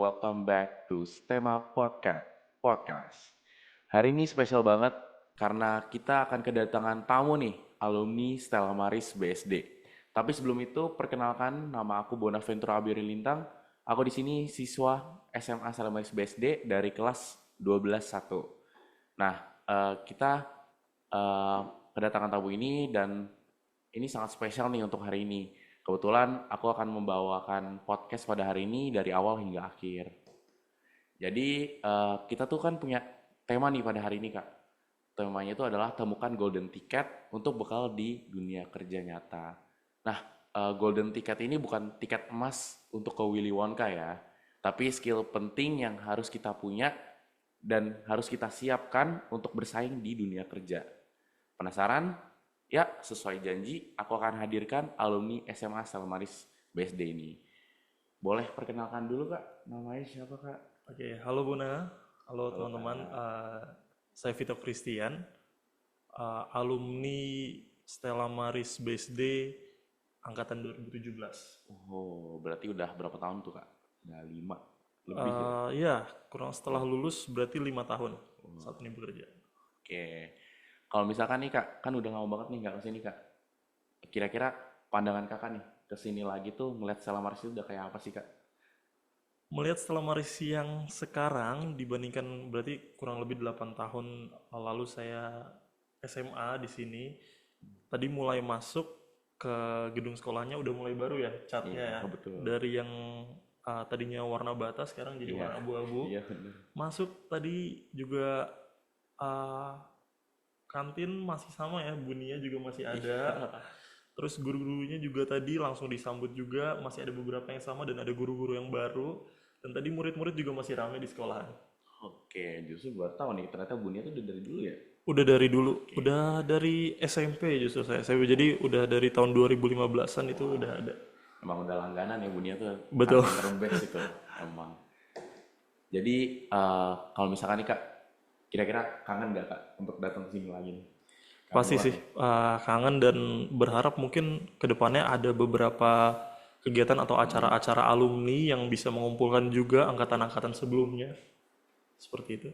welcome back to Stema Podcast. Hari ini spesial banget karena kita akan kedatangan tamu nih, alumni Stella Maris BSD. Tapi sebelum itu, perkenalkan nama aku Bonaventura Abiri Lintang. Aku di sini siswa SMA Stella Maris BSD dari kelas 12-1. Nah, kita kedatangan tamu ini dan ini sangat spesial nih untuk hari ini. Kebetulan aku akan membawakan podcast pada hari ini dari awal hingga akhir. Jadi kita tuh kan punya tema nih pada hari ini Kak. Temanya itu adalah temukan golden ticket untuk bekal di dunia kerja nyata. Nah, golden ticket ini bukan tiket emas untuk ke Willy Wonka ya. Tapi skill penting yang harus kita punya dan harus kita siapkan untuk bersaing di dunia kerja. Penasaran? Ya, sesuai janji, aku akan hadirkan alumni SMA Stella Maris BSD ini. Boleh perkenalkan dulu Kak, namanya siapa Kak? Oke, halo Buna, halo Halo teman-teman. Kak. Saya Vito Christian, alumni Stella Maris BSD angkatan 2017. Oh, berarti udah berapa tahun tuh Kak? Udah 5, lebih ya? Ya, kurang setelah lulus berarti 5 tahun saat ini bekerja. Oke, kalau misalkan nih Kak, kan udah lama banget nih nggak kesini Kak. Kira-kira pandangan Kakak nih, kesini lagi tuh ngeliat Stella Maris itu udah kayak apa sih Kak? Melihat Stella Maris yang sekarang dibandingkan berarti kurang lebih 8 tahun lalu saya SMA di sini. Tadi mulai masuk ke gedung sekolahnya udah mulai baru ya catnya Iya, ya. betul. Dari yang tadinya warna bata sekarang jadi Iya, warna abu-abu. iya bener. Masuk tadi juga uh, kantin masih sama ya, bunyinya juga masih ada. Terus guru-gurunya juga tadi langsung disambut juga, masih ada beberapa yang sama dan ada guru-guru yang baru. Dan tadi murid-murid juga masih ramai di sekolahan. Oke, justru baru tahu nih, ternyata Bunia tuh udah dari dulu ya? Udah dari dulu, udah dari SMP justru saya. Jadi udah dari tahun 2015-an itu udah ada. Emang udah langganan ya Bunia tuh, Betul. kantin Rumbes itu, emang. Jadi kalau misalkan nih Kak, kira-kira kangen gak Kak untuk datang ke sini lagi nih? Kangen Pasti banget sih nih. kangen dan berharap mungkin kedepannya ada beberapa kegiatan atau acara-acara alumni yang bisa mengumpulkan juga angkatan-angkatan sebelumnya. Seperti itu.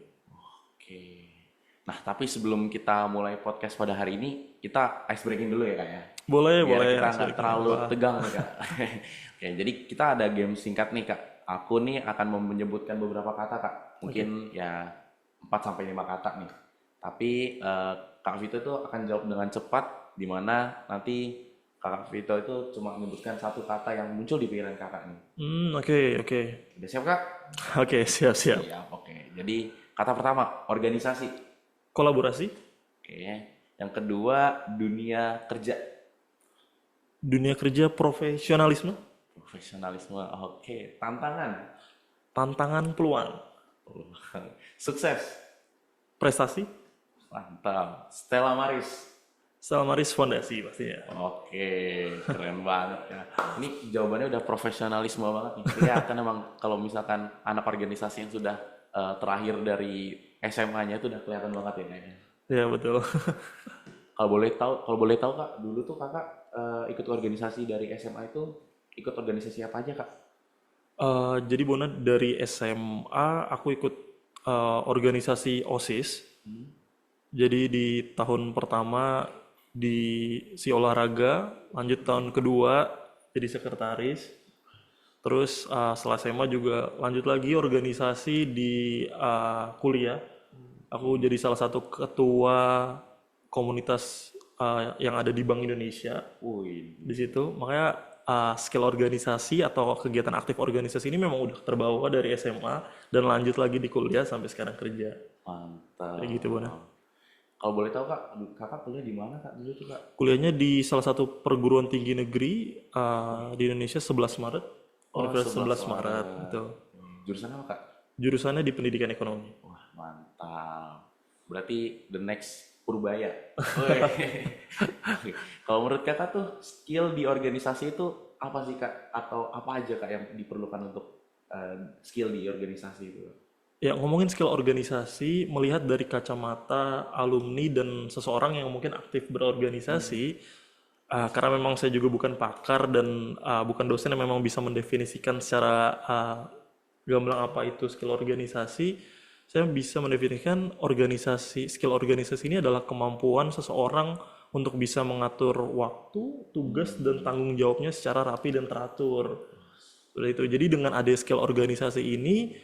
Oke. Nah, tapi sebelum kita mulai podcast pada hari ini, kita ice breaking dulu ya Kak ya. Boleh, Biar boleh. kita nggak Sedikit terlalu apa. tegang nih Kak. Oke, jadi kita ada game singkat nih Kak. Aku nih akan menyebutkan beberapa kata Kak. Oke. Mungkin ya 4 sampai 5 kata nih. Tapi Kak Vito itu akan jawab dengan cepat, di mana nanti Kak Vito itu cuma menyebutkan satu kata yang muncul di pikiran Kakak nih. Oke, oke. Udah siap Kak? Oke, siap-siap. Siap, oke. Jadi kata pertama, organisasi. Kolaborasi, Oke. Yang kedua, dunia kerja. dunia kerja profesionalisme, Profesionalisme. Oke. Tantangan. tantangan peluang, Sukses. prestasi, Mantap. Stella Maris. Stella Maris Fondasi pastinya. Oke, keren banget ya. Ini jawabannya udah profesionalisme banget nih. Kelihatan emang kalau misalkan anak organisasi yang sudah terakhir dari SMA-nya itu udah kelihatan banget ya kayaknya. Ya betul. Kalau boleh tahu Kak, dulu tuh Kakak ikut organisasi dari SMA itu ikut organisasi apa aja Kak? Jadi Bona dari SMA aku ikut organisasi OSIS. Jadi di tahun pertama di si olahraga, lanjut tahun kedua jadi sekretaris. Terus setelah SMA juga lanjut lagi organisasi di kuliah. Aku jadi salah satu ketua komunitas yang ada di Bank Indonesia Wih, di situ. Makanya skill organisasi atau kegiatan aktif organisasi ini memang udah terbawa dari SMA dan lanjut lagi di kuliah sampai sekarang kerja. mantap. Kayak gitu, Bona. Kalau boleh tahu Kak, Kakak kuliah di mana Kak dulu tuh Kak? Kuliahnya di salah satu perguruan tinggi negeri di Indonesia 11 Maret. Oh, Universitas 11 11 Maret Maret. gitu. Jurusan apa Kak? Jurusannya di pendidikan ekonomi. Wah, mantap. Berarti the next Purbaya. Woi. Kalau menurut Kakak tuh skill di organisasi itu apa sih Kak? Atau apa aja Kak yang diperlukan untuk skill di organisasi itu? Ya, ngomongin skill organisasi, melihat dari kacamata alumni dan seseorang yang mungkin aktif berorganisasi, karena memang saya juga bukan pakar dan bukan dosen yang memang bisa mendefinisikan secara gamblang apa itu skill organisasi, saya bisa mendefinisikan skill organisasi ini adalah kemampuan seseorang untuk bisa mengatur waktu, tugas, dan tanggung jawabnya secara rapi dan teratur. Seperti itu. Jadi dengan adanya skill organisasi ini,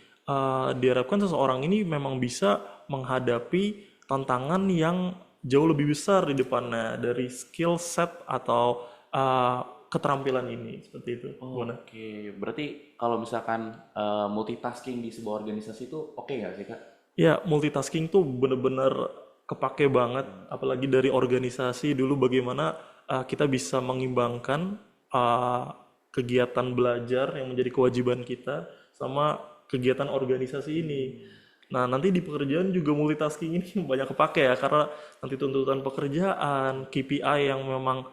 diharapkan seseorang ini memang bisa menghadapi tantangan yang jauh lebih besar di depannya dari skill set atau keterampilan ini. Seperti itu. Bona. Oke, berarti kalau misalkan multitasking di sebuah organisasi itu oke nggak sih Kak? Ya, multitasking tuh bener-bener kepake banget, apalagi dari organisasi dulu bagaimana kita bisa mengimbangkan uh, kegiatan belajar yang menjadi kewajiban kita sama kegiatan organisasi ini. Nah, nanti di pekerjaan juga multitasking ini banyak kepake ya, karena nanti tuntutan pekerjaan, KPI yang memang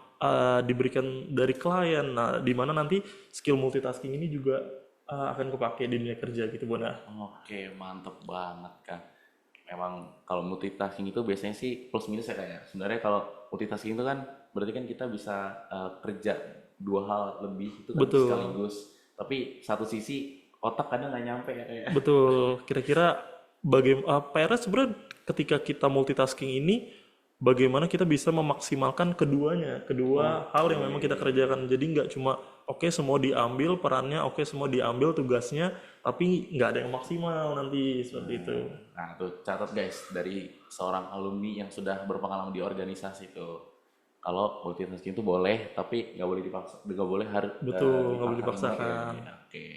diberikan dari klien. Nah, di mana nanti skill multitasking ini juga akan kepake di dunia kerja gitu, Bona. Oke, mantep banget kan. Memang kalau multitasking itu biasanya sih plus minus ya kayak. Sebenarnya kalau multitasking itu kan berarti kan kita bisa kerja dua hal lebih itu kan Betul. sekaligus. Tapi satu sisi otak kadang nggak nyampe ya kayak. Betul, kira-kira bagaimana PR sebenarnya ketika kita multitasking ini bagaimana kita bisa memaksimalkan keduanya, kedua hal yang memang kita kerjakan. Jadi nggak cuma oke semua diambil perannya, oke semua diambil tugasnya, tapi nggak ada yang maksimal nanti seperti itu. Nah, tuh catat guys dari seorang alumni yang sudah berpengalaman di organisasi itu. Kalau multitasking itu boleh, tapi nggak boleh dipaksa, nggak boleh harus Betul, nggak boleh dipaksakan banget ya. dipaksakan. Oke.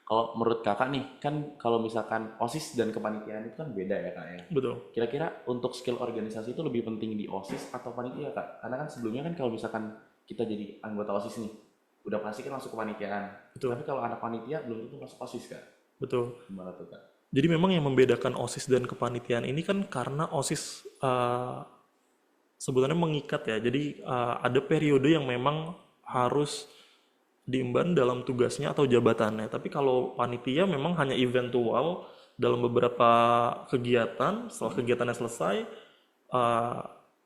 Kalau menurut kakak nih, kan kalau misalkan OSIS dan kepanitiaan itu kan beda ya kak ya. Betul, Kira-kira untuk skill organisasi itu lebih penting di OSIS atau panitia kak? Karena kan sebelumnya kan kalau misalkan kita jadi anggota OSIS nih, udah pasti kan masuk kepanitiaan. betul, Tapi kalau anak panitia belum tentu masuk OSIS kak. betul. Gimana tuh kak? Jadi memang yang membedakan OSIS dan kepanitiaan ini kan karena OSIS sebenarnya mengikat ya. Jadi ada periode yang memang harus diemban dalam tugasnya atau jabatannya. Tapi kalau panitia memang hanya eventual dalam beberapa kegiatan. Setelah kegiatannya selesai, uh,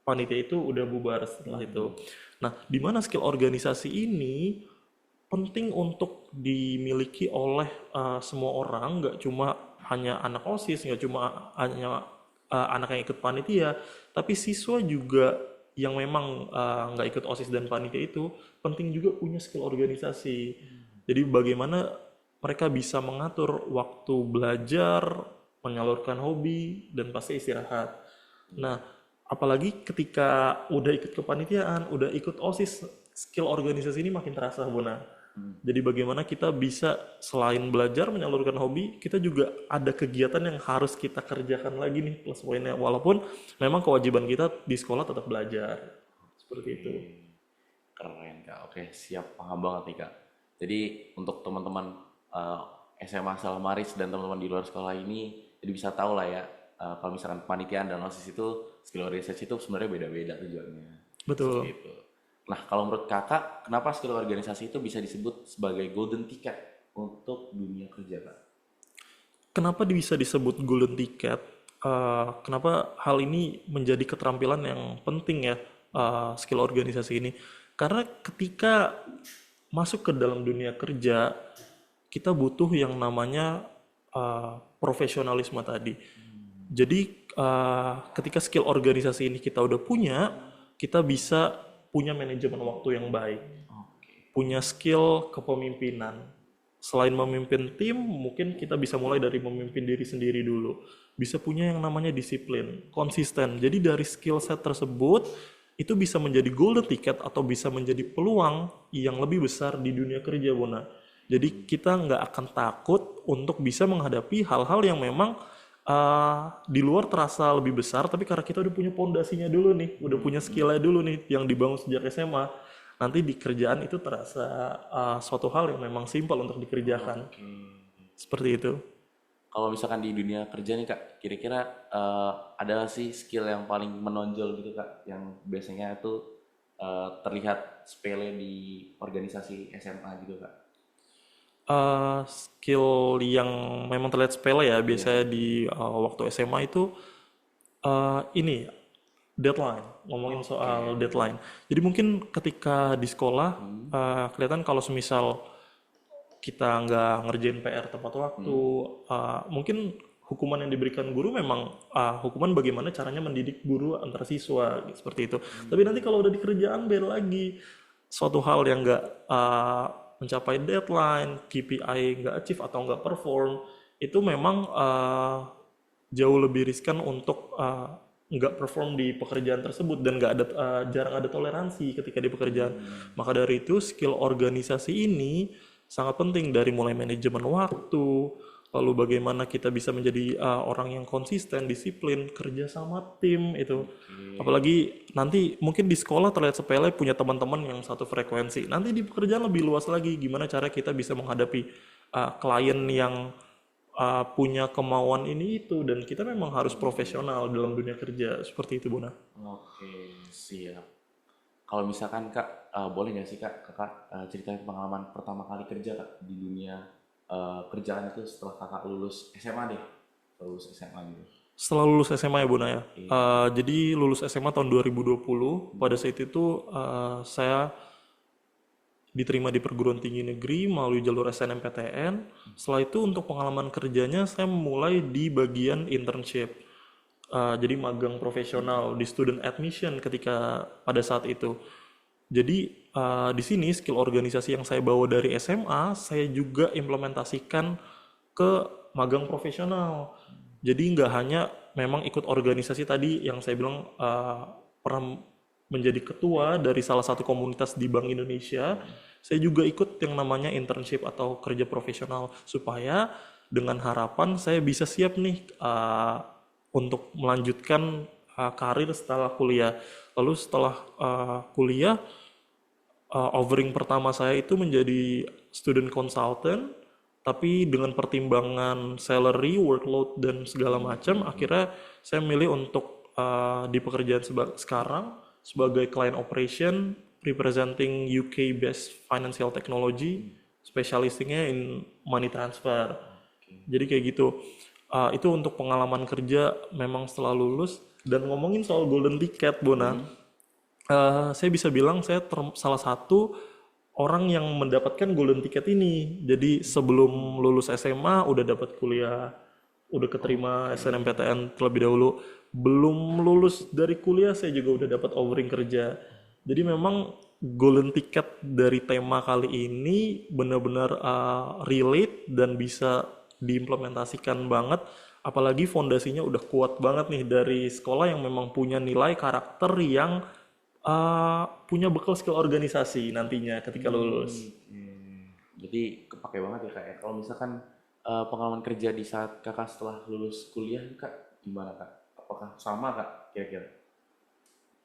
panitia itu udah bubar setelah itu. Nah, di mana skill organisasi ini penting untuk dimiliki oleh semua orang, nggak cuma hanya anak OSIS, nggak cuma hanya anak yang ikut panitia, tapi siswa juga yang memang nggak ikut OSIS dan panitia itu penting juga punya skill organisasi. Jadi bagaimana mereka bisa mengatur waktu belajar, menyalurkan hobi, dan pasti istirahat. Nah, apalagi ketika udah ikut kepanitiaan, udah ikut OSIS, skill organisasi ini makin terasa, Bona. Jadi bagaimana kita bisa selain belajar menyalurkan hobi, kita juga ada kegiatan yang harus kita kerjakan lagi nih plus poinnya. Walaupun memang kewajiban kita di sekolah tetap belajar. Seperti itu. Keren kak, oke siap paham banget nih kak. Jadi untuk teman-teman eh, SMA Salamaris dan teman-teman di luar sekolah ini, jadi bisa tahu lah ya kalau misalkan panitiaan dan OSIS itu skill organisasi itu sebenarnya beda-beda tujuannya. Seperti Betul. itu. Nah kalau menurut kakak, kenapa skill organisasi itu bisa disebut sebagai golden ticket untuk dunia kerja kak? Kenapa bisa disebut golden ticket? Kenapa hal ini menjadi keterampilan yang penting ya, skill organisasi ini? Karena ketika masuk ke dalam dunia kerja, kita butuh yang namanya profesionalisme tadi. Jadi ketika skill organisasi ini kita udah punya, kita bisa punya manajemen waktu yang baik, punya skill kepemimpinan. Selain memimpin tim, mungkin kita bisa mulai dari memimpin diri sendiri dulu. Bisa punya yang namanya disiplin, konsisten. Jadi dari skill set tersebut, itu bisa menjadi golden ticket atau bisa menjadi peluang yang lebih besar di dunia kerja, Bona. Jadi kita nggak akan takut untuk bisa menghadapi hal-hal yang memang di luar terasa lebih besar, tapi karena kita udah punya pondasinya dulu nih, udah punya skillnya dulu nih, yang dibangun sejak SMA, nanti di kerjaan itu terasa suatu hal yang memang simpel untuk dikerjakan. Seperti itu. Kalau misalkan di dunia kerja nih kak, kira-kira ada nggak sih skill yang paling menonjol gitu kak, yang biasanya itu terlihat sepele di organisasi SMA gitu kak? Skill yang memang terlihat sepele ya, Iya. biasanya di waktu SMA itu ini deadline, ngomongin soal deadline. Jadi mungkin ketika di sekolah kelihatan kalau semisal kita nggak ngerjain PR tepat waktu, mungkin hukuman yang diberikan guru memang hukuman bagaimana caranya mendidik guru antar siswa seperti itu. Tapi nanti kalau udah di kerjaan beda lagi, suatu hal yang nggak mencapai deadline, KPI nggak achieve atau nggak perform, itu memang jauh lebih riskan untuk nggak perform di pekerjaan tersebut dan nggak ada jarang ada toleransi ketika di pekerjaan. Maka dari itu skill organisasi ini sangat penting dari mulai manajemen waktu, lalu bagaimana kita bisa menjadi orang yang konsisten, disiplin, kerja sama tim itu. Apalagi nanti mungkin di sekolah terlihat sepele punya teman-teman yang satu frekuensi. Nanti di pekerjaan lebih luas lagi gimana cara kita bisa menghadapi klien yang punya kemauan ini itu dan kita memang harus profesional dalam dunia kerja seperti itu Bona. Oke, siap. Kalau misalkan Kak, boleh nggak sih Kakak ceritain pengalaman pertama kali kerja Kak di dunia kerjaan itu setelah Kakak lulus SMA deh, lulus SMA gitu. Setelah lulus SMA ya Bona ya. Iya. Jadi lulus SMA tahun 2020 pada saat itu saya diterima di perguruan tinggi negeri melalui jalur SNMPTN. Setelah itu untuk pengalaman kerjanya saya mulai di bagian internship. Jadi magang profesional di student admission ketika pada saat itu. Jadi di sini skill organisasi yang saya bawa dari SMA saya juga implementasikan ke magang profesional. Jadi nggak hanya memang ikut organisasi tadi yang saya bilang pernah menjadi ketua dari salah satu komunitas di Bank Indonesia, saya juga ikut yang namanya internship atau kerja profesional supaya dengan harapan saya bisa siap nih untuk melanjutkan karir setelah kuliah. Lalu setelah kuliah, offering pertama saya itu menjadi student consultant, tapi dengan pertimbangan salary, workload dan segala macam, akhirnya saya milih untuk di pekerjaan sekarang sebagai client operation representing UK based financial technology, specialistingnya in money transfer. Jadi kayak gitu. Itu untuk pengalaman kerja memang setelah lulus. Dan ngomongin soal golden ticket, Bona, saya bisa bilang saya salah satu orang yang mendapatkan golden ticket ini. Jadi sebelum lulus SMA udah dapat kuliah, udah keterima SNMPTN terlebih dahulu. Belum lulus dari kuliah saya juga udah dapat offering kerja. Jadi memang golden ticket dari tema kali ini benar-benar relate dan bisa diimplementasikan banget. Apalagi fondasinya udah kuat banget nih dari sekolah yang memang punya nilai karakter yang punya bekal skill organisasi nantinya ketika lulus. Jadi kepake banget ya Kak ya. Kalau misalkan pengalaman kerja di saat Kakak setelah lulus kuliah Kak, gimana Kak? Apakah sama Kak kira-kira?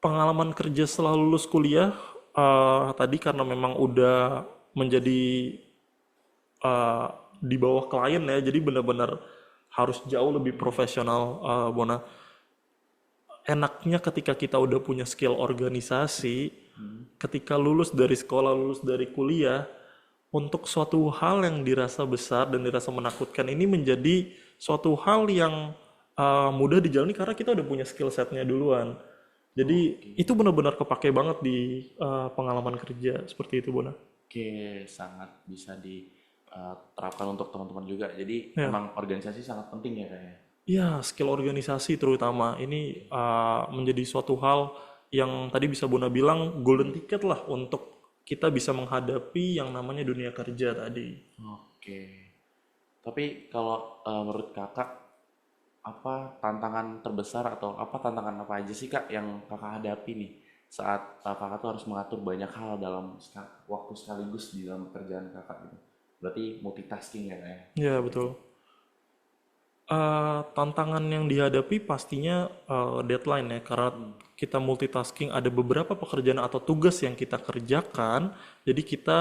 Pengalaman kerja setelah lulus kuliah tadi karena memang udah menjadi di bawah klien ya, jadi benar-benar harus jauh lebih profesional, Bona. Enaknya ketika kita udah punya skill organisasi, ketika lulus dari sekolah, lulus dari kuliah, untuk suatu hal yang dirasa besar dan dirasa menakutkan ini menjadi suatu hal yang mudah dijalani karena kita udah punya skill setnya duluan. Jadi itu benar-benar kepake banget di pengalaman kerja seperti itu, Bona. Oke, sangat bisa diterapkan untuk teman-teman juga. Jadi Ya. memang organisasi sangat penting ya Kak ya. Ya, skill organisasi terutama ini menjadi suatu hal yang tadi bisa Bona bilang golden ticket lah untuk kita bisa menghadapi yang namanya dunia kerja tadi. Oke. Tapi kalau menurut Kakak apa tantangan terbesar atau apa tantangan apa aja sih Kak yang Kakak hadapi nih saat Kakak tuh harus mengatur banyak hal dalam waktu sekaligus di dalam pekerjaan Kakak gitu. Berarti multitasking ya Kak ya. Ya, betul. Tantangan yang dihadapi pastinya deadline ya, karena kita multitasking ada beberapa pekerjaan atau tugas yang kita kerjakan, jadi kita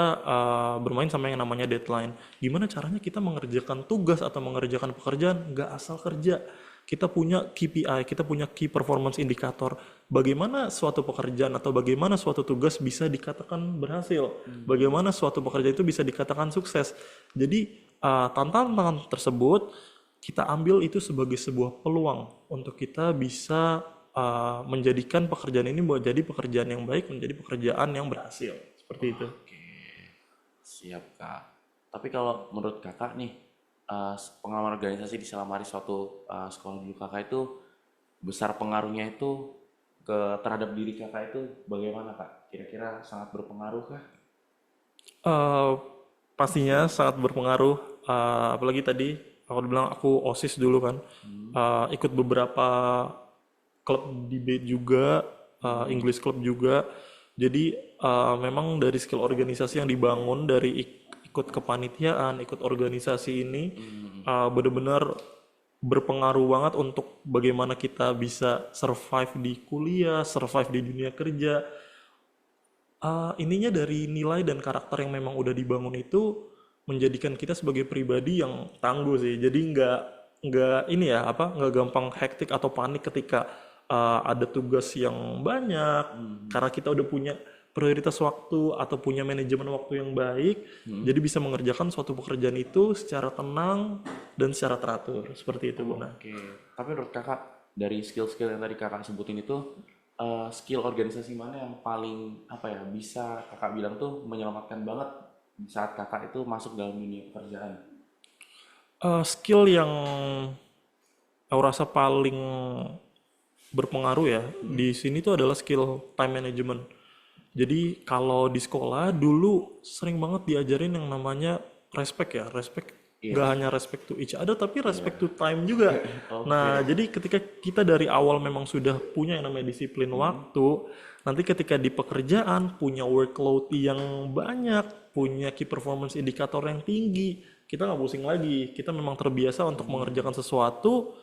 bermain sama yang namanya deadline. Gimana caranya kita mengerjakan tugas atau mengerjakan pekerjaan nggak asal kerja. Kita punya KPI, kita punya Key Performance Indicator. Bagaimana suatu pekerjaan atau bagaimana suatu tugas bisa dikatakan berhasil, bagaimana suatu pekerjaan itu bisa dikatakan sukses. Jadi tantangan tersebut kita ambil itu sebagai sebuah peluang untuk kita bisa menjadikan pekerjaan ini menjadi pekerjaan yang baik, menjadi pekerjaan yang berhasil. Seperti itu. Oke, siap Kak. Tapi kalau menurut kakak nih, pengalaman organisasi di selama suatu sekolah dulu kakak itu besar pengaruhnya itu terhadap diri kakak itu bagaimana kak? Kira-kira sangat berpengaruh kah? Eh, Pastinya sangat berpengaruh. Apalagi tadi aku bilang aku OSIS dulu kan. Ikut beberapa klub debate juga, English club juga. Jadi memang dari skill organisasi yang dibangun dari ikut kepanitiaan, ikut organisasi ini benar-benar berpengaruh banget untuk bagaimana kita bisa survive di kuliah, survive di dunia kerja. Ininya dari nilai dan karakter yang memang udah dibangun itu menjadikan kita sebagai pribadi yang tangguh sih. Jadi nggak ini ya apa nggak gampang hektik atau panik ketika ada tugas yang banyak karena kita udah punya prioritas waktu atau punya manajemen waktu yang baik. Jadi bisa mengerjakan suatu pekerjaan itu secara tenang dan secara teratur seperti itu, Bona. Oke. Tapi menurut kakak dari skill-skill yang tadi kakak sebutin itu skill organisasi mana yang paling apa ya bisa kakak bilang tuh menyelamatkan banget saat kakak itu masuk dalam dunia pekerjaan? Skill yang aku rasa paling berpengaruh ya di sini tuh adalah skill time management. Jadi kalau di sekolah dulu sering banget diajarin yang namanya respect ya, respect Iya. nggak hanya respect to each other tapi respect to time juga. Nah, Oke. jadi ketika kita dari awal memang sudah punya yang namanya disiplin waktu, nanti ketika di pekerjaan punya workload yang banyak, punya key performance indikator yang tinggi, kita nggak pusing lagi. Kita memang terbiasa untuk mengerjakan sesuatu,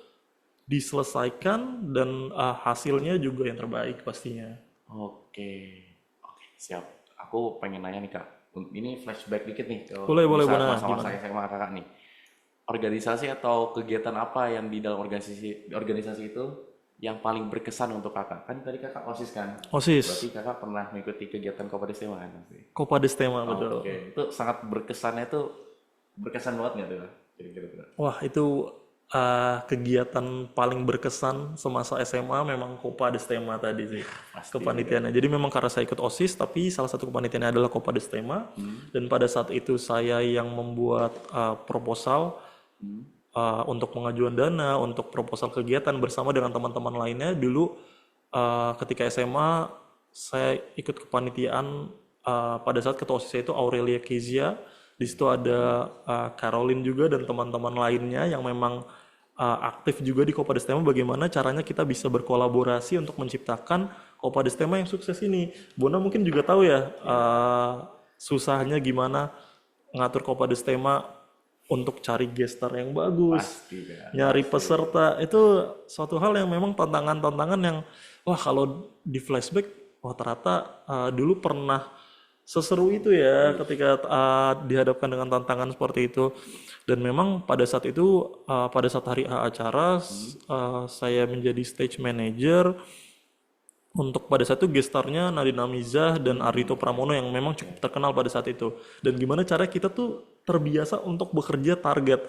diselesaikan dan hasilnya juga yang terbaik pastinya. Oke. Oke, siap. Aku pengen nanya nih kak. Ini flashback dikit nih ke Boleh, boleh, bisa Bona. masa-masa Gimana? SMA kakak nih. Organisasi atau kegiatan apa yang di dalam organisasi organisasi itu yang paling berkesan untuk kakak? Kan tadi kakak OSIS kan? Berarti OSIS, kakak pernah mengikuti kegiatan Kopadestema kan pasti? Kopadestema betul. Oke, itu sangat berkesannya tuh berkesan banget nggak tuh? Kira-kira tuh? Wah, itu kegiatan paling berkesan semasa SMA memang Kopadestema tadi sih. Pasti kan? Kepanitiaannya. Jadi memang karena saya ikut OSIS, tapi salah satu kepanitiaannya adalah Kopadestema. Dan pada saat itu saya yang membuat proposal untuk pengajuan dana, untuk proposal kegiatan bersama dengan teman-teman lainnya. Dulu ketika SMA saya ikut kepanitiaan pada saat ketua OSIS itu Aurelia Kezia. Di situ ada Caroline juga dan teman-teman lainnya yang memang aktif juga di Kopadestema. Bagaimana caranya kita bisa berkolaborasi untuk menciptakan Kopadestema yang sukses ini. Bona mungkin juga tahu ya susahnya gimana ngatur Kopadestema untuk cari gestar yang bagus, Pasti kan? nyari peserta itu suatu hal yang memang tantangan-tantangan yang wah kalau di flashback wah ternyata dulu pernah seseru itu ya ketika dihadapkan dengan tantangan seperti itu. Dan memang pada saat itu pada saat hari A acara saya menjadi stage manager untuk pada saat itu gestarnya Nadine Amizah dan Ardhito Pramono yang memang cukup terkenal pada saat itu. Dan gimana cara kita tuh terbiasa untuk bekerja target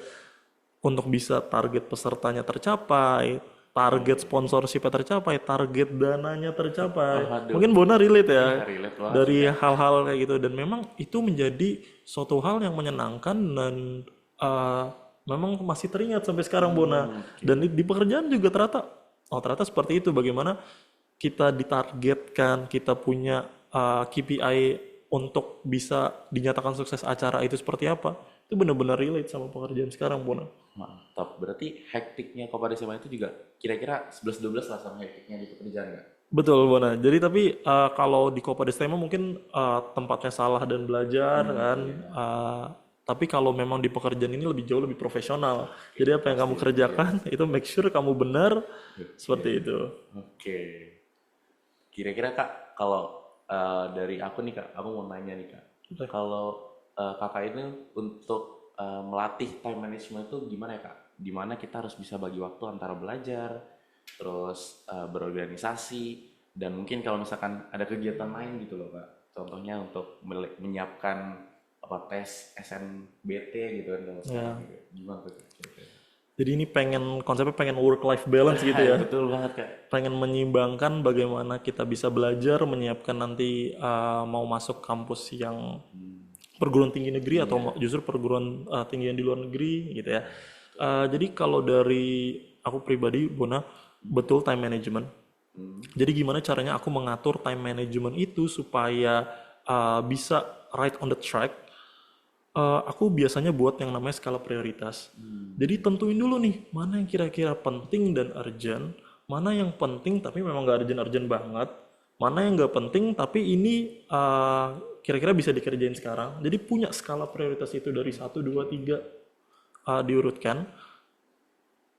untuk bisa target pesertanya tercapai, target sponsorshipnya tercapai, target dananya tercapai. Aduh, Mungkin Bona relate ya iya relate banget sih dari kak. hal-hal kayak gitu dan memang itu menjadi suatu hal yang menyenangkan dan memang masih teringat sampai sekarang Bona. Dan di pekerjaan juga ternyata oh ternyata seperti itu bagaimana kita ditargetkan, kita punya KPI untuk bisa dinyatakan sukses acara itu seperti apa. Itu benar-benar relate sama pekerjaan sekarang, Bona. Mantap. Berarti hektiknya Kopadestema itu juga kira-kira 11-12 lah sama hektiknya di pekerjaan nggak? Betul, Bona. Jadi tapi kalau di Kopadestema mungkin tempatnya salah dan belajar kan. Tapi kalau memang di pekerjaan ini lebih jauh lebih profesional. Jadi apa yang kamu kerjakan itu make sure kamu benar seperti itu. Oke. Kira-kira kak, kalau dari aku nih kak, aku mau nanya nih kak. Kalau kakak ini untuk melatih time management itu gimana ya kak? Dimana kita harus bisa bagi waktu antara belajar, terus berorganisasi, dan mungkin kalau misalkan ada kegiatan lain gitu loh kak. Contohnya untuk menyiapkan apa tes SNBT gitu kan kalau sekarang gitu. Gimana tuh kak? Kira-kira? Jadi ini konsepnya pengen work life balance gitu ya. Betul banget kak. Pengen menyeimbangkan bagaimana kita bisa belajar menyiapkan nanti mau masuk kampus yang perguruan tinggi negeri atau justru perguruan tinggi yang di luar negeri gitu ya. Jadi kalau dari aku pribadi, Bona, betul time management. Jadi gimana caranya aku mengatur time management itu supaya bisa right on the track. Aku biasanya buat yang namanya skala prioritas. Jadi tentuin dulu nih, mana yang kira-kira penting dan urgent, mana yang penting tapi memang nggak urgent-urgent banget, mana yang nggak penting tapi ini kira-kira bisa dikerjain sekarang. Jadi punya skala prioritas itu dari 1, 2, 3 diurutkan.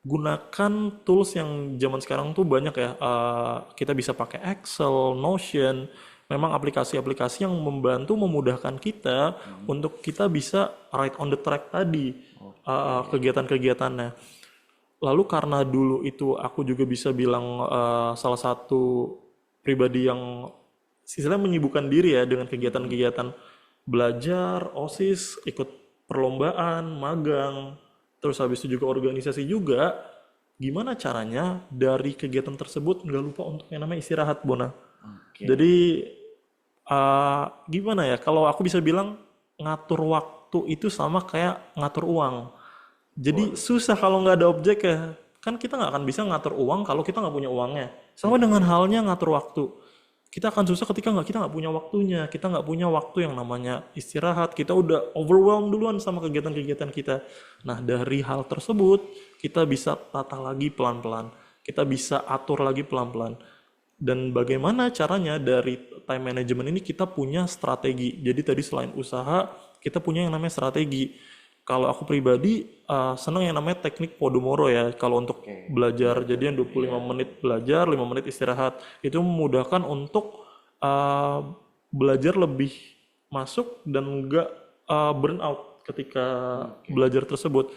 Gunakan tools yang zaman sekarang tuh banyak ya. Kita bisa pakai Excel, Notion, memang aplikasi-aplikasi yang membantu memudahkan kita untuk kita bisa right on the track tadi kegiatan-kegiatannya. Lalu karena dulu itu aku juga bisa bilang salah satu pribadi yang istilahnya menyibukkan diri ya dengan kegiatan-kegiatan belajar, OSIS, ikut perlombaan, magang, terus habis itu juga organisasi juga. Gimana caranya dari kegiatan tersebut nggak lupa untuk yang namanya istirahat, Bona. Jadi gimana ya? Kalau aku bisa bilang ngatur waktu itu sama kayak ngatur uang. Jadi susah kalau nggak ada objek ya. Kan kita nggak akan bisa ngatur uang kalau kita nggak punya uangnya. Sama dengan halnya ngatur waktu. Kita akan susah ketika kita nggak punya waktunya. Kita nggak punya waktu yang namanya istirahat. Kita udah overwhelmed duluan sama kegiatan-kegiatan kita. Nah dari hal tersebut kita bisa tata lagi pelan-pelan. Kita bisa atur lagi pelan-pelan. Dan bagaimana caranya dari time management ini kita punya strategi. Jadi tadi selain usaha, kita punya yang namanya strategi. Kalau aku pribadi senang yang namanya teknik Pomodoro ya. Kalau untuk belajar, jadi yang 25 menit belajar, 5 menit istirahat. Itu memudahkan untuk belajar lebih masuk dan enggak burn out ketika belajar tersebut.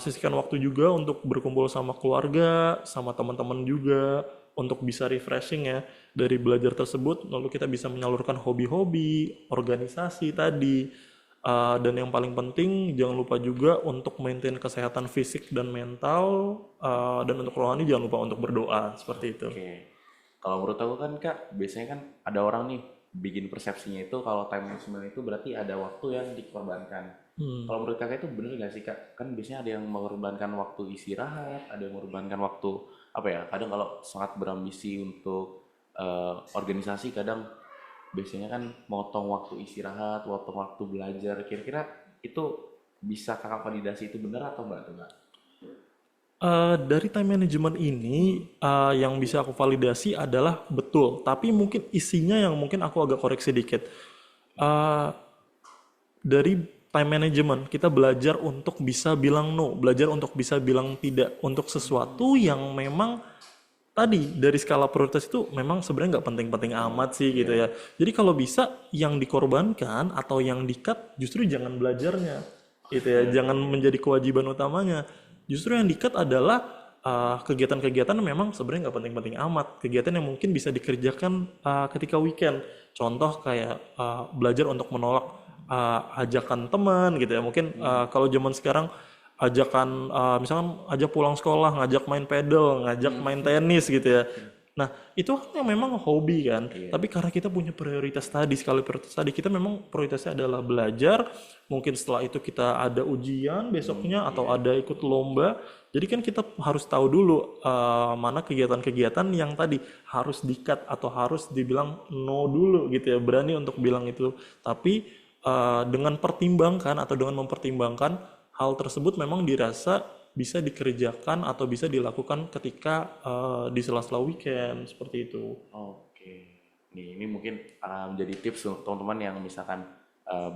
Sisihkan waktu juga untuk berkumpul sama keluarga, sama teman-teman juga, untuk bisa refreshing ya dari belajar tersebut. Lalu kita bisa menyalurkan hobi-hobi, organisasi tadi. Dan yang paling penting jangan lupa juga untuk maintain kesehatan fisik dan mental, dan untuk rohani jangan lupa untuk berdoa seperti itu. Kalau menurut aku kan Kak, biasanya kan ada orang nih bikin persepsinya itu kalau time management itu berarti ada waktu yang dikorbankan. Kalau menurut Kakak itu bener nggak sih Kak? Kan biasanya ada yang mengorbankan waktu istirahat, ada yang mengorbankan waktu apa ya? Kadang kalau sangat berambisi untuk organisasi, kadang biasanya kan motong waktu istirahat, motong waktu belajar. Kira-kira itu bisa Kakak validasi itu benar atau enggak tuh Kak? Dari time management ini yang bisa aku validasi adalah betul, tapi mungkin isinya yang mungkin aku agak koreksi dikit. Uh, dari time management kita belajar untuk bisa bilang no, belajar untuk bisa bilang tidak untuk sesuatu yang memang tadi dari skala prioritas itu memang sebenarnya nggak penting-penting amat sih gitu ya. Jadi kalau bisa yang dikorbankan atau yang di-cut justru jangan belajarnya gitu ya, jangan menjadi kewajiban utamanya. Justru yang di-cut adalah kegiatan-kegiatan yang memang sebenarnya nggak penting-penting amat, kegiatan yang mungkin bisa dikerjakan ketika weekend. Contoh kayak belajar untuk menolak ajakan teman gitu ya. Mungkin kalau zaman sekarang ajakan misalkan ajak pulang sekolah, ngajak main pedal, ngajak main tenis gitu ya. Nah, itu kan yang memang hobi kan. Tapi karena kita punya prioritas tadi, sekali prioritas tadi, kita memang prioritasnya adalah belajar. Mungkin setelah itu kita ada ujian besoknya atau ada ikut lomba. Jadi kan kita harus tahu dulu mana kegiatan-kegiatan yang tadi harus di-cut atau harus dibilang no dulu gitu ya. Berani untuk bilang itu. Tapi dengan pertimbangkan atau dengan mempertimbangkan hal tersebut memang dirasa bisa dikerjakan atau bisa dilakukan ketika di sela-sela weekend seperti itu. Nih, ini mungkin menjadi tips untuk teman-teman yang misalkan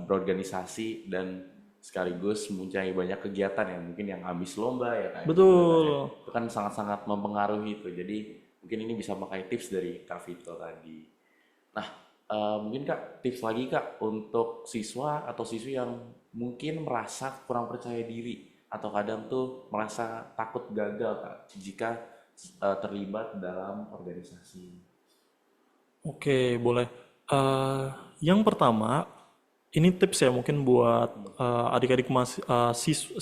berorganisasi dan sekaligus mempunyai banyak kegiatan ya, mungkin yang habis lomba ya kayak Betul. gitu kan, ya. Itu kan sangat-sangat mempengaruhi itu. Jadi mungkin ini bisa pakai tips dari Kak Vito tadi. Nah, mungkin Kak tips lagi Kak untuk siswa atau siswi yang mungkin merasa kurang percaya diri atau kadang tuh merasa takut gagal Kak jika terlibat dalam organisasi. Oke, boleh. Yang pertama, ini tips ya mungkin buat adik-adik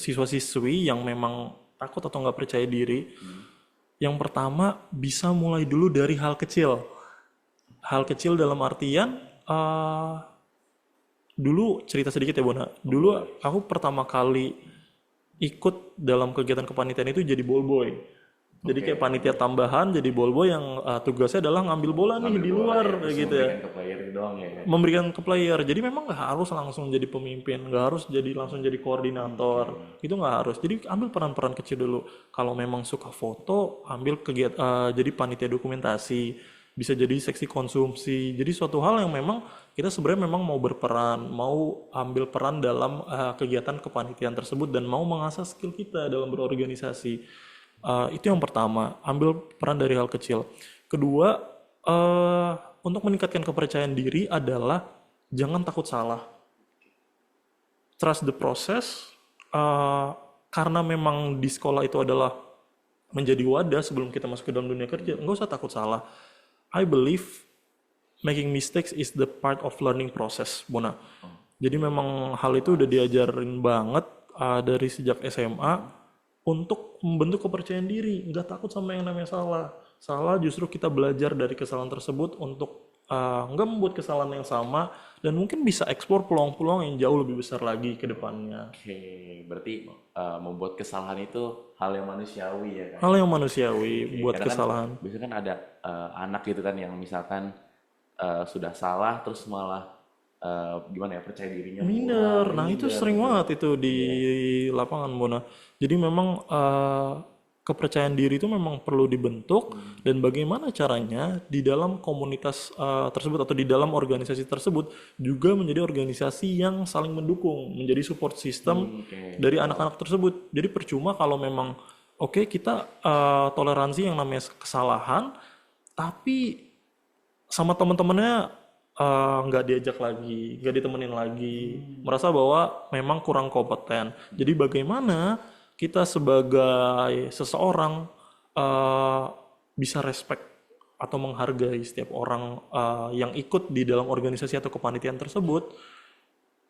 siswa-siswi yang memang takut atau nggak percaya diri. Yang pertama, bisa mulai dulu dari hal kecil. Hal kecil dalam artian dulu cerita sedikit ya Bona. Dulu aku pertama kali ikut dalam kegiatan kepanitiaan itu jadi ball boy. Jadi Oke, kayak panitia tambahan jadi ball boy yang tugasnya adalah ngambil bola nih ngambil di bola luar ya, kayak terus gitu ya. memberikan ke player doang ya. Memberikan ke player. Jadi memang nggak harus langsung jadi pemimpin, nggak harus jadi langsung jadi koordinator. Itu nggak harus. Jadi ambil peran-peran kecil dulu. Kalau memang suka foto, ambil kegiatan jadi panitia dokumentasi. Bisa jadi seksi konsumsi. Jadi suatu hal yang memang kita sebenarnya memang mau berperan, mau ambil peran dalam kegiatan kepanitiaan tersebut dan mau mengasah skill kita dalam berorganisasi. Itu yang pertama, ambil peran dari hal kecil. Kedua, eh, untuk meningkatkan kepercayaan diri adalah jangan takut salah. Trust the process, eh, karena memang di sekolah itu adalah menjadi wadah sebelum kita masuk ke dalam dunia kerja, nggak usah takut salah. I believe making mistakes is the part of learning process, Bona. Jadi memang hal itu udah diajarin banget dari sejak SMA untuk membentuk kepercayaan diri, nggak takut sama yang namanya salah. Salah justru kita belajar dari kesalahan tersebut untuk nggak membuat kesalahan yang sama dan mungkin bisa eksplor peluang-peluang yang jauh lebih besar lagi ke depannya. Oke, berarti membuat kesalahan itu hal yang manusiawi ya kan? Hal yang manusiawi Oke, buat karena kan kesalahan. biasanya kan ada anak gitu kan yang misalkan sudah salah terus malah gimana ya percaya dirinya Minder, kurang, nah itu minder sering gitu. banget itu di lapangan Bona. Jadi memang kepercayaan diri itu memang perlu dibentuk dan bagaimana caranya di dalam komunitas tersebut atau di dalam organisasi tersebut juga menjadi organisasi yang saling mendukung, menjadi support system Oke, dari anak-anak tersebut. Jadi percuma kalau memang oke kita toleransi yang namanya kesalahan, tapi sama teman-temannya nggak diajak lagi, nggak ditemenin lagi, merasa bahwa memang kurang kompeten. Jadi bagaimana kita sebagai seseorang eh, bisa respect atau menghargai setiap orang yang ikut di dalam organisasi atau kepanitiaan tersebut.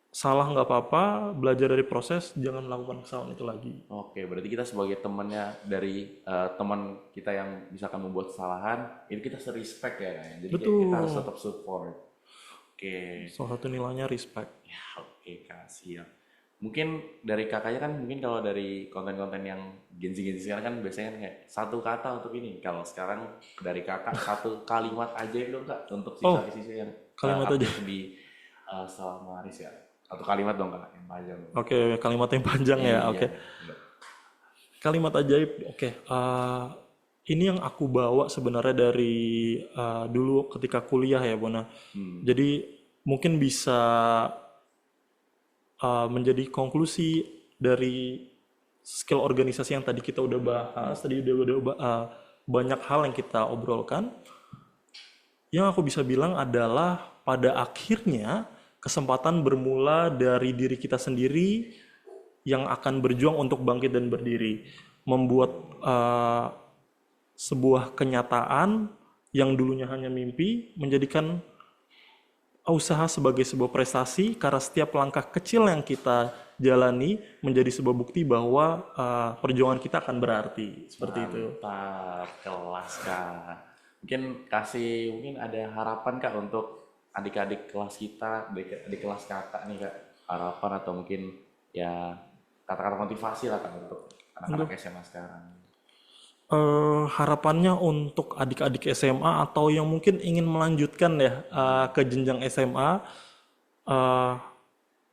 Salah nggak apa-apa, belajar dari proses, jangan melakukan kesalahan itu lagi. oke, berarti kita sebagai temannya dari teman kita yang misalkan membuat kesalahan, ini kita respect ya kan? Jadi kayak kita harus Betul. tetap support. Oke, Salah satu nilainya respect. ya oke Kak, siap. Mungkin dari kakaknya kan mungkin kalau dari konten-konten yang Gen Z sekarang kan biasanya kan kayak satu kata untuk ini. Kalau sekarang dari kakak satu kalimat aja dong kak untuk Oh, siswa-siswa yang kalimat aja. aktif di selama Maris ya. Satu kalimat dong kak yang panjang. Oke, kalimat yang panjang ya. Iya. Oke. Kalimat ajaib. Oke. Ini yang aku bawa sebenarnya dari dulu ketika kuliah ya, Bona. Jadi mungkin bisa menjadi konklusi dari skill organisasi yang tadi kita udah bahas, tadi banyak hal yang kita obrolkan. Yang aku bisa bilang adalah pada akhirnya kesempatan bermula dari diri kita sendiri yang akan berjuang untuk bangkit dan berdiri, membuat sebuah kenyataan yang dulunya hanya mimpi menjadikan usaha sebagai sebuah prestasi karena setiap langkah kecil yang kita jalani menjadi sebuah bukti bahwa perjuangan kita akan berarti seperti itu. Mantap, kelas kak. Mungkin ada harapan kak untuk adik-adik kelas kita, adik kelas kakak nih kak. Harapan atau mungkin ya kata-kata motivasi lah kak untuk anak-anak SMA sekarang. Harapannya untuk adik-adik SMA atau yang mungkin ingin melanjutkan ya ke jenjang SMA, eh,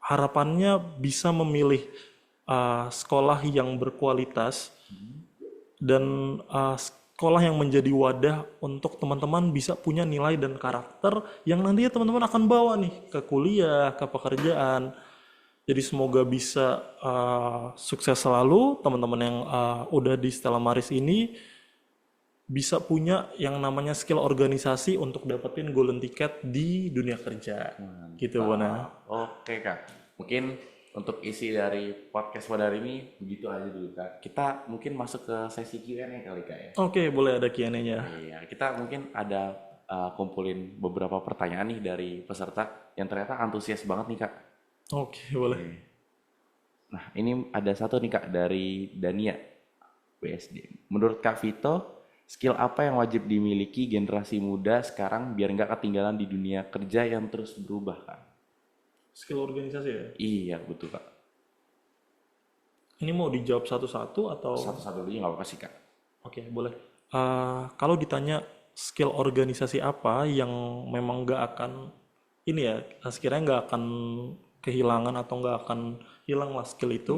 harapannya bisa memilih sekolah yang berkualitas dan sekolah yang menjadi wadah untuk teman-teman bisa punya nilai dan karakter yang nantinya teman-teman akan bawa nih ke kuliah, ke pekerjaan. Jadi semoga bisa sukses selalu teman-teman yang udah di Stella Maris ini bisa punya yang namanya skill organisasi untuk dapetin golden ticket di dunia kerja. Gitu, Bona. Oke kak, mungkin untuk isi dari podcast pada hari ini begitu aja dulu kak. Kita mungkin masuk ke sesi Q&A kali kak ya. Oke, boleh ada Q&A-nya. Iya, kita mungkin ada kumpulin beberapa pertanyaan nih dari peserta yang ternyata antusias banget nih kak. Oke, boleh. Nah, ini ada satu nih Kak dari Dania BSD. Menurut Kak Vito, skill apa yang wajib dimiliki generasi muda sekarang biar nggak ketinggalan di dunia kerja yang terus berubah Kak? skill organisasi ya. Iya, betul Kak. Ini mau dijawab satu-satu atau? Satu-satu dulu nggak apa-apa sih Kak. Oke, boleh. Kalau ditanya skill organisasi apa yang memang nggak akan ini ya, sekiranya nggak akan kehilangan atau nggak akan hilang lah skill itu.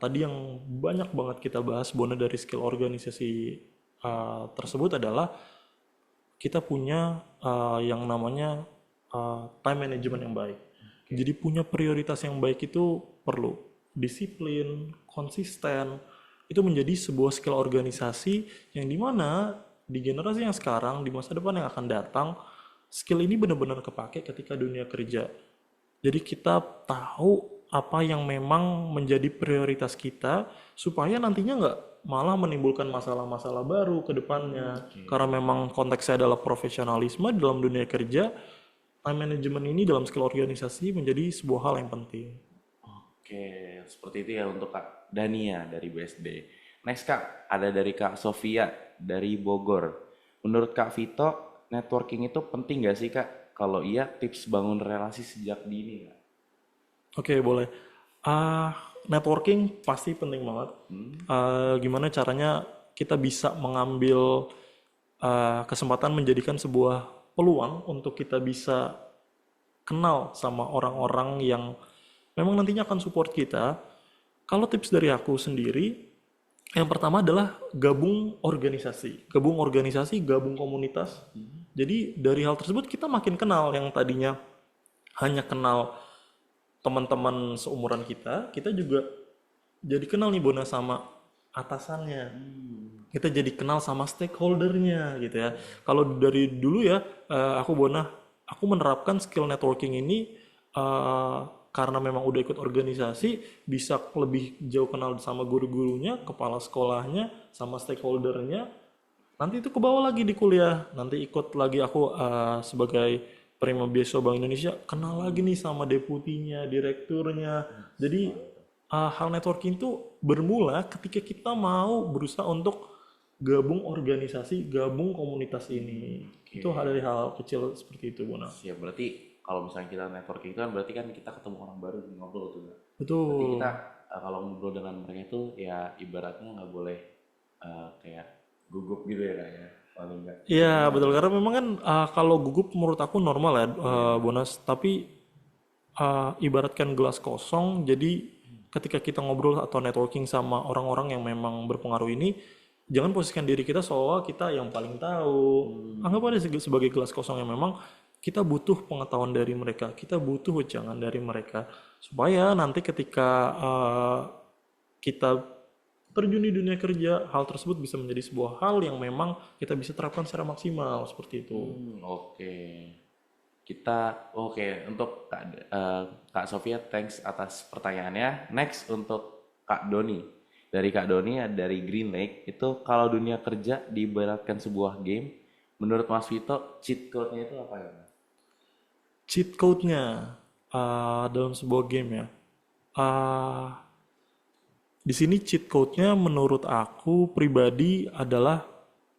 Tadi yang banyak banget kita bahas Bona dari skill organisasi tersebut adalah kita punya yang namanya time management yang baik. Jadi punya prioritas yang baik itu perlu. Disiplin, konsisten, itu menjadi sebuah skill organisasi yang dimana di generasi yang sekarang, di masa depan yang akan datang, skill ini benar-benar kepake ketika dunia kerja. Jadi kita tahu apa yang memang menjadi prioritas kita supaya nantinya nggak malah menimbulkan masalah-masalah baru ke depannya. Karena memang konteksnya adalah profesionalisme dalam dunia kerja, time management ini dalam skill organisasi menjadi sebuah hal yang penting. Oke, seperti itu ya untuk Kak Dania dari BSD. Next Kak, ada dari Kak Sofia dari Bogor. Menurut Kak Vito, networking itu penting gak sih Kak? Kalau iya, tips bangun relasi sejak dini Kak? Oke, boleh. Networking pasti penting banget. Gimana caranya kita bisa mengambil kesempatan menjadikan sebuah peluang untuk kita bisa kenal sama orang-orang yang memang nantinya akan support kita. Kalau tips dari aku sendiri, yang pertama adalah gabung organisasi. Gabung organisasi, gabung komunitas. Jadi dari hal tersebut kita makin kenal yang tadinya hanya kenal teman-teman seumuran kita juga jadi kenal nih Bona sama atasannya. Kita jadi kenal sama stakeholdernya gitu ya. Kalau dari dulu ya, aku menerapkan skill networking ini karena memang udah ikut organisasi, bisa lebih jauh kenal sama guru-gurunya, kepala sekolahnya, sama stakeholdernya. Nanti itu ke bawah lagi di kuliah. Nanti ikut lagi aku sebagai penerima beasiswa Bank Indonesia, kenal lagi nih sama deputinya, direkturnya. Jadi hal networking itu bermula ketika kita mau berusaha untuk gabung organisasi, gabung komunitas ini. Itu hal dari hal kecil seperti itu, Bona. Siap, berarti kalau misalnya kita networking itu kan berarti kan kita ketemu orang baru dan ngobrol tuh Kak. Berarti Betul. kita kalau ngobrol dengan mereka itu ya ibaratnya nggak boleh kayak gugup gitu ya Kak ya. Paling enggak. Iya, betul. Karena memang kan kalau gugup menurut aku normal ya, Bonas. Tapi ibaratkan gelas kosong, jadi ketika kita ngobrol atau networking sama orang-orang yang memang berpengaruh ini, jangan posisikan diri kita seolah kita yang paling tahu. Anggap aja sebagai gelas kosong yang memang kita butuh pengetahuan dari mereka, kita butuh wejangan dari mereka, supaya nanti ketika kita terjun di dunia kerja, hal tersebut bisa menjadi sebuah hal yang memang kita bisa terapkan secara maksimal seperti itu. Oke. Oke untuk Kak Sofia, thanks atas pertanyaannya. Next untuk Kak Doni. Dari Kak Doni dari Green Lake, itu kalau dunia kerja diibaratkan sebuah game, menurut Mas Vito cheat code-nya itu apa ya? Cheat code-nya dalam sebuah game ya. Ah, di sini cheat code-nya menurut aku pribadi adalah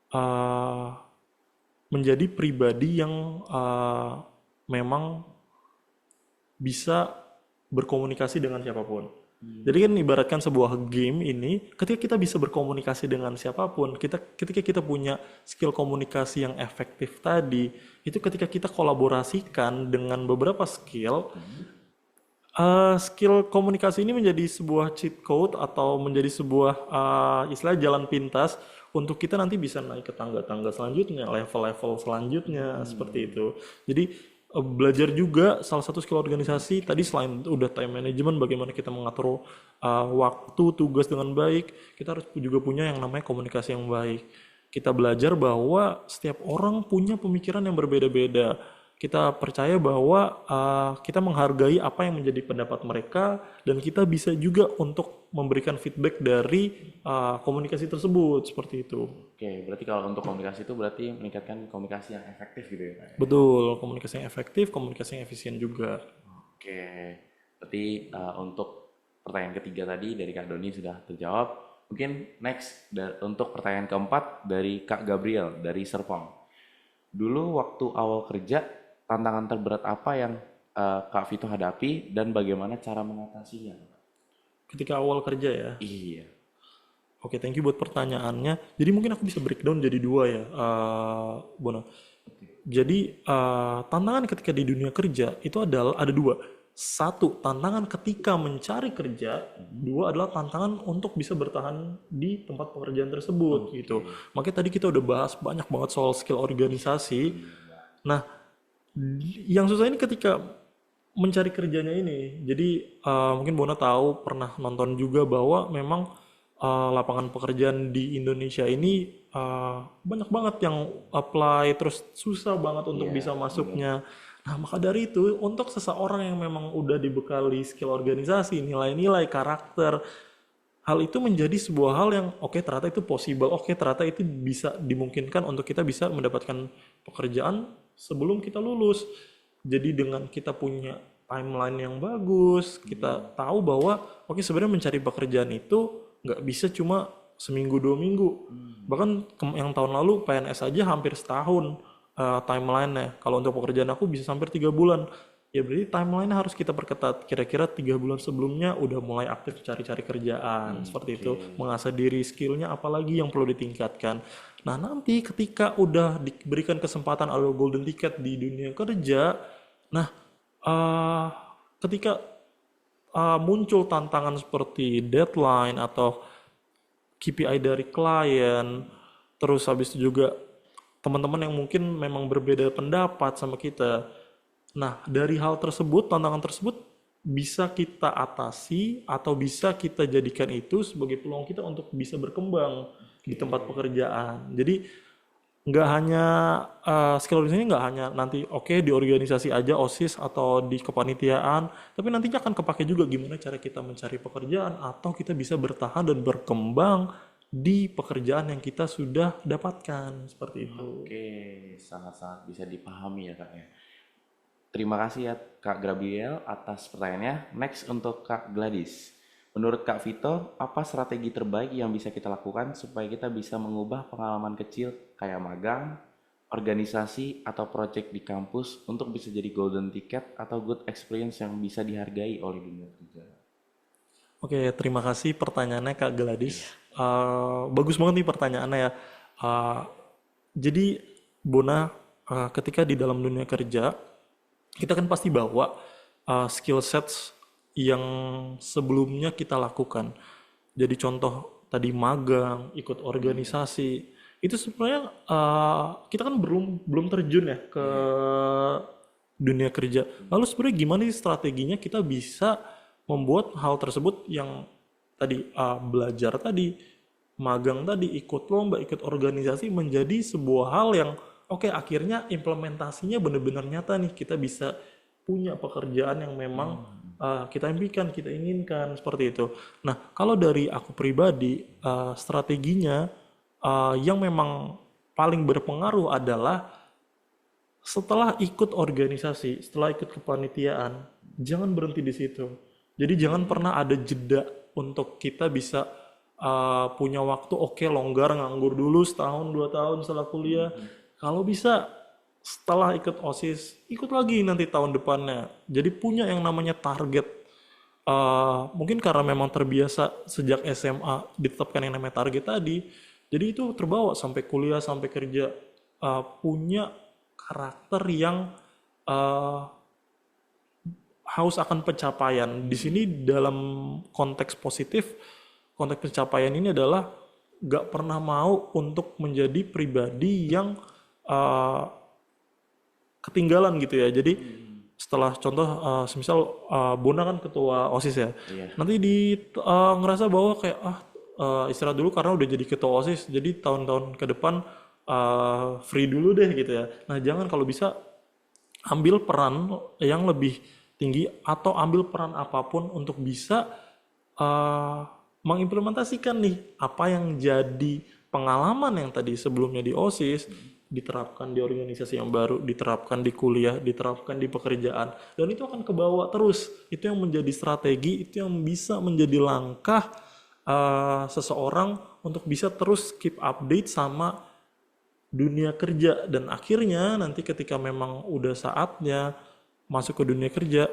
ah, menjadi pribadi yang memang bisa berkomunikasi dengan siapapun. Jadi kan ibaratkan sebuah game ini, ketika kita bisa berkomunikasi dengan siapapun, ketika kita punya skill komunikasi yang efektif tadi, itu ketika kita kolaborasikan dengan beberapa skill, skill komunikasi ini menjadi sebuah cheat code atau menjadi sebuah istilah jalan pintas untuk kita nanti bisa naik ke tangga-tangga selanjutnya, level-level selanjutnya seperti itu. Jadi belajar juga salah satu skill organisasi tadi selain udah time management, bagaimana kita mengatur waktu, tugas dengan baik, kita harus juga punya yang namanya komunikasi yang baik. Kita belajar bahwa setiap orang punya pemikiran yang berbeda-beda. Kita percaya bahwa kita menghargai apa yang menjadi pendapat mereka dan kita bisa juga untuk memberikan feedback dari komunikasi tersebut seperti itu. Oke, berarti kalau untuk komunikasi itu berarti meningkatkan komunikasi yang efektif gitu ya Kak ya? Betul, komunikasi yang efektif, komunikasi yang efisien juga. Oke, berarti untuk pertanyaan ketiga tadi dari Kak Doni sudah terjawab. Mungkin next untuk pertanyaan keempat dari Kak Gabriel dari Serpong. Dulu waktu awal kerja, tantangan terberat apa yang Kak Vito hadapi dan bagaimana cara mengatasinya? Ketika awal kerja ya. Iya. Oke, thank you buat pertanyaannya. Jadi mungkin aku bisa breakdown jadi dua ya, Bona. Jadi tantangan ketika di dunia kerja itu adalah ada dua. Satu, tantangan ketika mencari kerja. Dua adalah tantangan untuk bisa bertahan di tempat pekerjaan tersebut gitu. Makanya tadi kita udah bahas banyak banget soal skill organisasi. Nah, yang susah ini ketika mencari kerjanya ini. Jadi mungkin Bona tahu pernah nonton juga bahwa memang lapangan pekerjaan di Indonesia ini banyak banget yang apply terus susah banget untuk bisa masuknya. Nah, maka dari itu untuk seseorang yang memang udah dibekali skill organisasi, nilai-nilai, karakter, hal itu menjadi sebuah hal yang oke ternyata itu possible, oke ternyata itu bisa dimungkinkan untuk kita bisa mendapatkan pekerjaan sebelum kita lulus. Jadi dengan kita punya timeline yang bagus, kita tahu bahwa oke sebenarnya mencari pekerjaan itu nggak bisa cuma seminggu 2 minggu. Bahkan yang tahun lalu PNS aja hampir setahun timeline-nya. Kalau untuk pekerjaan aku bisa sampai 3 bulan. Ya berarti timeline harus kita perketat. Kira-kira 3 bulan sebelumnya udah mulai aktif cari-cari kerjaan. Seperti itu. Mengasah diri, skillnya apalagi yang perlu ditingkatkan. Nah nanti ketika udah diberikan kesempatan atau golden ticket di dunia kerja, nah ketika muncul tantangan seperti deadline atau KPI dari klien, terus habis itu juga teman-teman yang mungkin memang berbeda pendapat sama kita. Nah, dari hal tersebut, tantangan tersebut bisa kita atasi atau bisa kita jadikan itu sebagai peluang kita untuk bisa berkembang di tempat pekerjaan. Jadi nggak hanya skill di sini nggak hanya nanti oke di organisasi aja OSIS atau di kepanitiaan, tapi nantinya akan kepake juga gimana cara kita mencari pekerjaan atau kita bisa bertahan dan berkembang di pekerjaan yang kita sudah dapatkan seperti itu. Oke, sangat-sangat bisa dipahami ya Kak ya. Terima kasih ya Kak Gabriel atas pertanyaannya. Next untuk Kak Gladys. Menurut Kak Vito, apa strategi terbaik yang bisa kita lakukan supaya kita bisa mengubah pengalaman kecil kayak magang, organisasi, atau project di kampus untuk bisa jadi golden ticket atau good experience yang bisa dihargai oleh dunia kerja? Oke, terima kasih pertanyaannya Kak Gladys. Bagus banget nih pertanyaannya ya. Uh, jadi Bona, ketika di dalam dunia kerja, kita kan pasti bawa skill sets yang sebelumnya kita lakukan. Jadi contoh tadi magang, ikut organisasi, itu sebenarnya kita kan belum terjun ya ke dunia kerja. Lalu sebenarnya gimana sih strateginya kita bisa membuat hal tersebut yang tadi belajar tadi, magang tadi, ikut lomba, ikut organisasi menjadi sebuah hal yang oke akhirnya implementasinya benar-benar nyata nih, kita bisa punya pekerjaan yang memang kita impikan, kita inginkan seperti itu. Nah, kalau dari aku pribadi strateginya yang memang paling berpengaruh adalah setelah ikut organisasi, setelah ikut kepanitiaan, jangan berhenti di situ. Jadi jangan pernah ada jeda untuk kita bisa punya waktu oke longgar nganggur dulu setahun 2 tahun setelah kuliah. Kalau bisa setelah ikut OSIS, ikut lagi nanti tahun depannya. Jadi punya yang namanya target. Mungkin karena memang terbiasa sejak SMA ditetapkan yang namanya target tadi. Jadi itu terbawa sampai kuliah, sampai kerja. Punya karakter yang haus akan pencapaian. Di sini dalam konteks positif, konteks pencapaian ini adalah gak pernah mau untuk menjadi pribadi yang ketinggalan gitu ya. Jadi setelah contoh semisal Bona kan ketua OSIS ya. Nanti ngerasa bahwa kayak istirahat dulu karena udah jadi ketua OSIS. Jadi tahun-tahun ke depan free dulu deh gitu ya. Nah, jangan, kalau bisa ambil peran yang lebih tinggi atau ambil peran apapun untuk bisa mengimplementasikan nih apa yang jadi pengalaman yang tadi sebelumnya di OSIS diterapkan di organisasi yang baru, diterapkan di kuliah, diterapkan di pekerjaan, dan itu akan kebawa terus. Itu yang menjadi strategi, itu yang bisa menjadi langkah seseorang untuk bisa terus keep update sama dunia kerja, dan akhirnya nanti ketika memang udah saatnya masuk ke dunia kerja,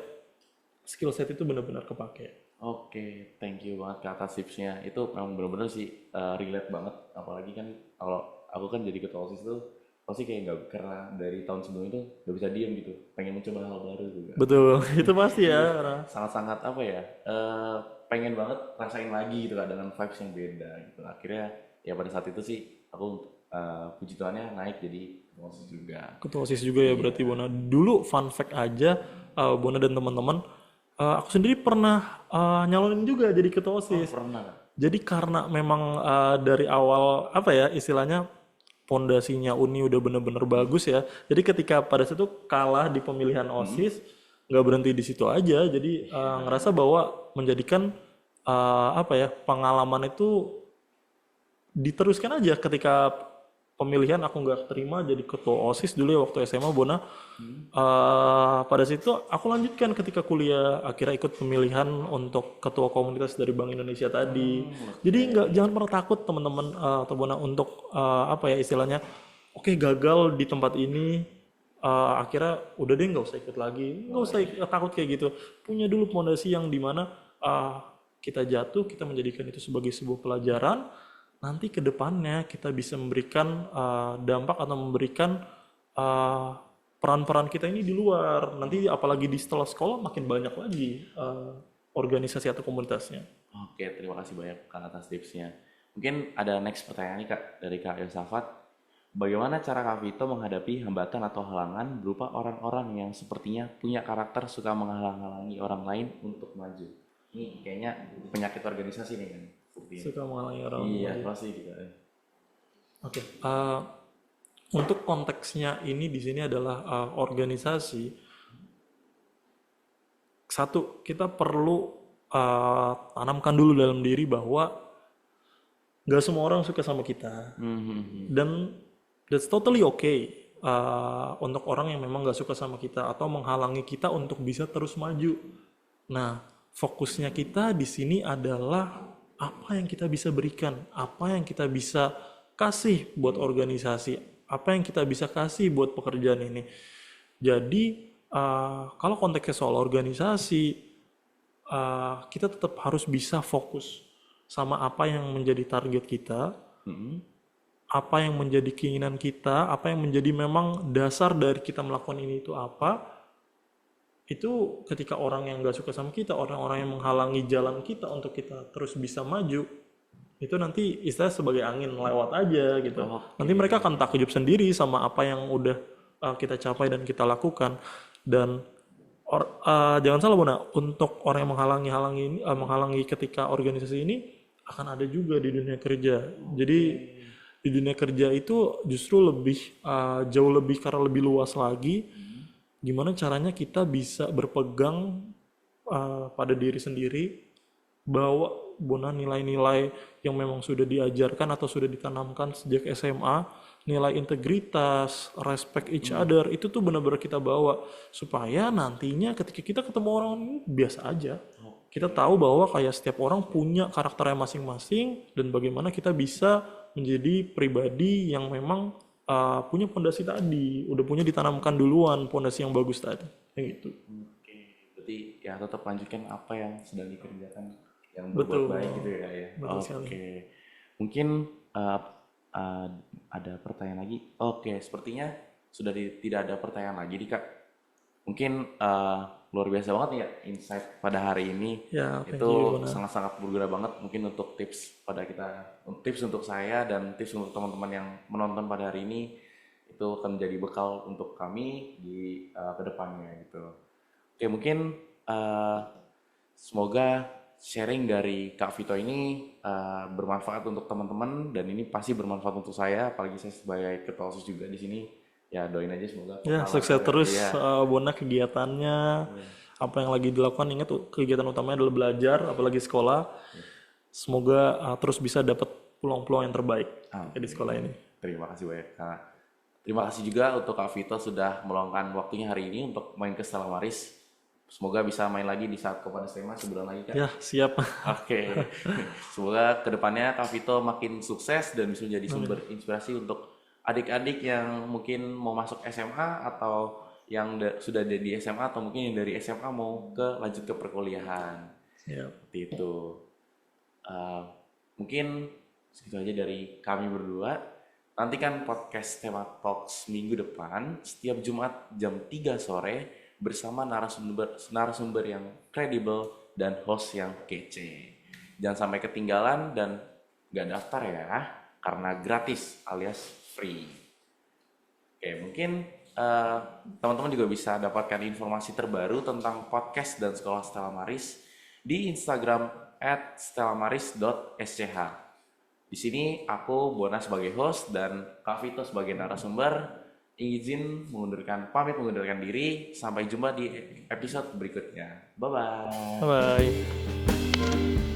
skill set itu benar-benar kepake. Oke, thank you banget ke atas tipsnya. Itu memang bener-bener sih relate banget. Apalagi kan kalau aku kan jadi ketua OSIS tuh, pasti kayak nggak, karena dari tahun sebelumnya tuh nggak bisa diem gitu. Pengen mencoba hal baru juga. Betul, itu pasti ya. Iya, Ra. sangat-sangat apa ya? Pengen banget rasain lagi gitu kan dengan vibes yang beda gitu. Akhirnya ya pada saat itu sih aku puji Tuhannya naik jadi ketua OSIS juga. Ketua OSIS juga ya berarti Bona. Dulu fun fact aja, Bona dan teman-teman, aku sendiri pernah nyalonin juga jadi ketua Oh, OSIS. pernah kan? Jadi karena memang dari awal apa ya istilahnya pondasinya Uni udah bener-bener bagus ya. Jadi ketika pada saat itu kalah di pemilihan OSIS, nggak berhenti di situ aja. Jadi ngerasa bahwa menjadikan apa ya pengalaman itu diteruskan aja ketika pemilihan aku nggak terima jadi ketua OSIS dulu ya waktu SMA Bona. Pada situ aku lanjutkan ketika kuliah akhirnya ikut pemilihan untuk ketua komunitas dari Bank Indonesia tadi. Jadi nggak jangan pernah takut teman-teman atau Bona untuk apa ya istilahnya oke gagal di tempat ini akhirnya udah deh nggak usah ikut lagi nggak usah takut kayak gitu punya dulu pondasi yang dimana kita jatuh kita menjadikan itu sebagai sebuah pelajaran nanti ke depannya kita bisa memberikan dampak atau memberikan peran-peran kita ini di luar. Nanti apalagi di setelah sekolah makin banyak lagi organisasi atau komunitasnya. Oke, terima kasih banyak Kak atas tipsnya. Mungkin ada next pertanyaan nih Kak dari Kak Yosafat. Bagaimana cara Kak Vito menghadapi hambatan atau halangan berupa orang-orang yang sepertinya punya karakter suka menghalang-halangi orang lain untuk maju? Ini kayaknya penyakit organisasi nih kan. Seperti ini. Suka menghalangi orang Iya, lain. pasti juga. Oke. Untuk konteksnya ini di sini adalah organisasi. Satu, kita perlu tanamkan dulu dalam diri bahwa nggak semua orang suka sama kita. Dan that's totally okay untuk orang yang memang nggak suka sama kita atau menghalangi kita untuk bisa terus maju. Nah, fokusnya kita di sini adalah apa yang kita bisa berikan, apa yang kita bisa kasih buat organisasi, apa yang kita bisa kasih buat pekerjaan ini. Jadi kalau konteksnya soal organisasi, kita tetap harus bisa fokus sama apa yang menjadi target kita, apa yang menjadi keinginan kita, apa yang menjadi memang dasar dari kita melakukan ini itu apa. Itu ketika orang yang gak suka sama kita, orang-orang yang menghalangi jalan kita untuk kita terus bisa maju, itu nanti istilah sebagai angin lewat aja gitu. Nanti mereka akan takjub sendiri sama apa yang udah kita capai dan kita lakukan. Dan jangan salah Bona, untuk orang yang menghalangi ketika organisasi ini akan ada juga di dunia kerja. Jadi di dunia kerja itu justru lebih jauh lebih karena lebih luas lagi. Gimana caranya kita bisa berpegang pada diri sendiri, bawa Bona nilai-nilai yang memang sudah diajarkan atau sudah ditanamkan sejak SMA, nilai integritas, respect each other, itu tuh benar-benar kita bawa supaya nantinya ketika kita ketemu orang ini biasa aja. Kita tahu bahwa kayak setiap orang punya karakternya masing-masing dan bagaimana kita bisa menjadi pribadi yang memang punya pondasi tadi, udah punya ditanamkan duluan pondasi yang bagus tadi, kayak gitu. Oke, berarti ya tetap lanjutkan apa yang sedang dikerjakan, yang Betul, berbuat baik gitu ya Kak ya. betul sekali. Oke, mungkin ada pertanyaan lagi. Oke, sepertinya sudah tidak ada pertanyaan lagi nih Kak. Mungkin luar biasa banget ya insight pada hari ini. Ya, thank Itu you, Bona. sangat-sangat berguna banget mungkin untuk tips pada kita, tips untuk saya dan tips untuk teman-teman yang menonton pada hari ini, itu akan menjadi bekal untuk kami di kedepannya gitu. Oke, mungkin semoga sharing dari Kak Vito ini bermanfaat untuk teman-teman dan ini pasti bermanfaat untuk saya, apalagi saya sebagai ketua OSIS juga di sini. Ya doain aja semoga Ya, kepala sukses saya- terus Iya. Bona kegiatannya. Apa yang lagi dilakukan, ingat kegiatan utamanya adalah belajar, apalagi sekolah. Semoga terus bisa dapat peluang-peluang yang terbaik di sekolah ini. Terima kasih banyak Kak. Terima kasih juga untuk Kak Vito sudah meluangkan waktunya hari ini untuk main ke Stella Maris. Semoga bisa main lagi di saat Kopanes Tema sebulan lagi Kak. Ya, siap. Oke. Semoga kedepannya Kak Vito makin sukses dan bisa menjadi sumber inspirasi untuk adik-adik yang mungkin mau masuk SMA atau sudah ada di SMA atau mungkin yang dari SMA mau lanjut ke perkuliahan. Siap. Seperti itu. Eh, Mungkin segitu aja dari kami berdua. Nantikan podcast Tema Talks minggu depan setiap Jumat jam 3 sore bersama narasumber yang kredibel dan host yang kece. Jangan sampai ketinggalan dan gak daftar ya, karena gratis alias free. Oke, mungkin teman-teman juga bisa dapatkan informasi terbaru tentang podcast dan sekolah Stella Maris di Instagram @stellamaris.sch. Di sini aku Bona sebagai host dan Kak Vito sebagai narasumber pamit mengundurkan diri. Sampai jumpa di episode berikutnya. Bye bye. Bye.